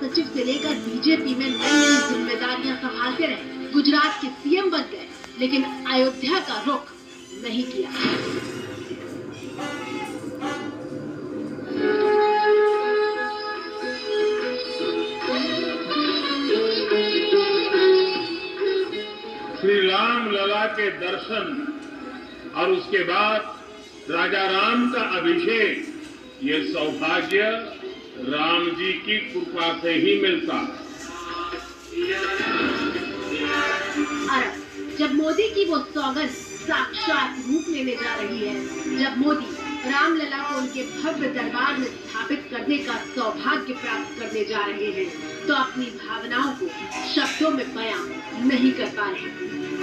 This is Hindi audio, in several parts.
महासचिव से लेकर बीजेपी में नई नई जिम्मेदारियां संभालते रहे, गुजरात के सीएम बन गए, लेकिन अयोध्या का रुख नहीं किया। श्री राम लला के दर्शन और उसके बाद राजा राम का अभिषेक, ये सौभाग्य राम जी की कृपा से ही मिलता है। जब मोदी की वो सौगंध साक्षात रूप लेने जा रही है, जब मोदी रामलला को उनके भव्य दरबार में स्थापित करने का सौभाग्य प्राप्त करने जा रहे हैं, तो अपनी भावनाओं को शब्दों में बयां नहीं कर पा रहे।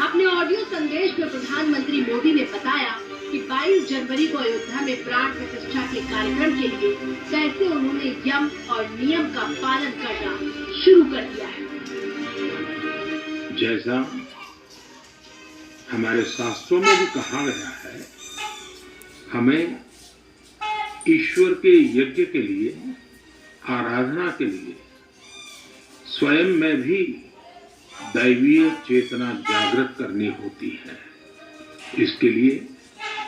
अपने ऑडियो संदेश में प्रधानमंत्री मोदी ने बताया कि 22 जनवरी को अयोध्या में प्राण प्रतिष्ठा के कार्यक्रम के लिए कैसे उन्होंने यम और नियम का पालन करना शुरू कर दिया है। जैसा हमारे शास्त्रों में भी कहा गया है, हमें ईश्वर के यज्ञ के लिए, आराधना के लिए स्वयं में भी दैवीय चेतना जागृत करनी होती है। इसके लिए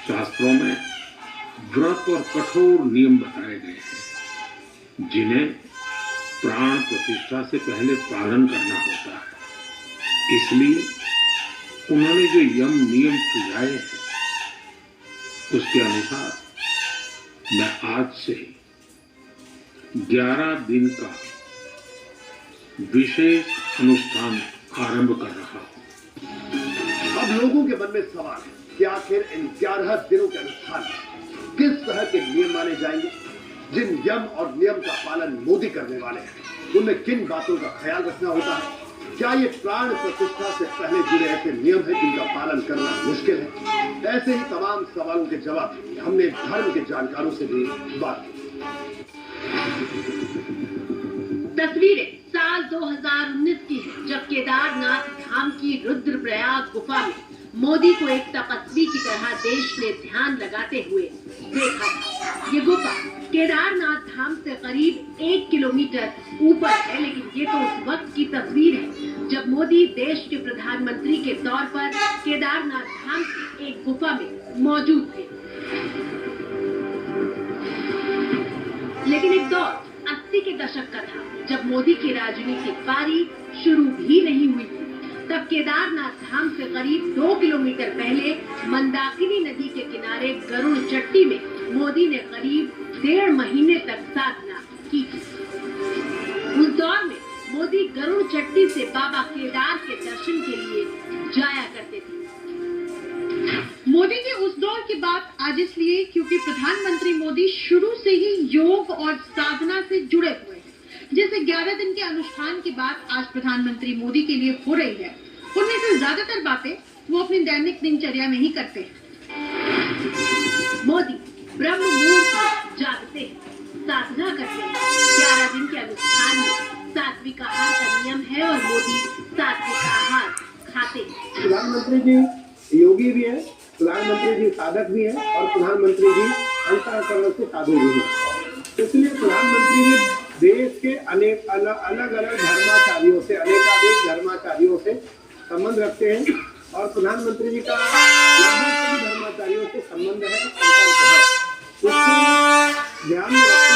शास्त्रों में व्रत और कठोर नियम बताए गए हैं, जिन्हें प्राण प्रतिष्ठा से पहले पालन करना होता है। इसलिए उन्होंने जो यम नियम सुझाए हैं, उसके अनुसार मैं आज से 11 दिन का विशेष अनुष्ठान आरंभ कर रहा हूं। अब लोगों के मन में सवाल है कि आखिर इन 11 दिनों के अनुष्ठान में किस तरह के नियम माने जाएंगे। जिन यम और नियम का पालन मोदी करने वाले हैं, उनमें किन बातों का ख्याल रखना होता है। क्या ये प्राण प्रतिष्ठा से पहले जुड़े ऐसे नियम हैं जिनका पालन करना मुश्किल है। ऐसे ही तमाम सवालों के जवाब हमने धर्म के जानकारों से भी बात की। तस्वीरें साल 2019 की है, जब केदारनाथ धाम की रुद्रप्रयाग गुफा में मोदी को एक तपस्वी की तरह देश ने ध्यान लगाते हुए देखा था। ये गुफा केदारनाथ धाम से करीब 1 किलोमीटर ऊपर है, लेकिन ये तो उस वक्त की तस्वीर है जब मोदी देश के प्रधानमंत्री के तौर पर केदारनाथ धाम की एक गुफा में मौजूद थे। लेकिन एक दौर 80 के दशक का था, जब मोदी की राजनीतिक पारी शुरू भी नहीं हुई थी। तब केदारनाथ धाम से करीब 2 किलोमीटर पहले मंदाकिनी नदी के किनारे गरुड़ चट्टी में मोदी ने करीब 1.5 महीने तक साधना की थी। उस दौर में मोदी गरुड़ चट्टी से बाबा केदार के दर्शन के लिए जाया करते थे। मोदी के उस दौर की बात आज इसलिए क्योंकि प्रधानमंत्री मोदी शुरू से ही योग और साधना से जुड़े हुए हैं। जैसे 11 दिन के अनुष्ठान की बात आज प्रधानमंत्री मोदी के लिए हो रही है, उनमें से ज्यादातर बातें वो अपनी दैनिक दिनचर्या में ही करते हैं। मोदी ब्रह्म मुहूर्त में जागते हैं, साधना करते हैं। 11 दिन के अनुष्ठान में सात्विक आहार का नियम है और मोदी सात्विक आहार खाते हैं। प्रधानमंत्री जी योगी भी है, प्रधानमंत्री जी साधक भी है और प्रधानमंत्री जी अंतःकरण से साधु भी है। इसलिए प्रधानमंत्री जी देश के अलग अलग धर्माचार्यों से, अनेकानेक धर्माचार्यों से संबंध रखते हैं और प्रधानमंत्री जी का लगभग सभी धर्माचार्यों से संबंध है, संपर्क है। उसको ध्यान में रखते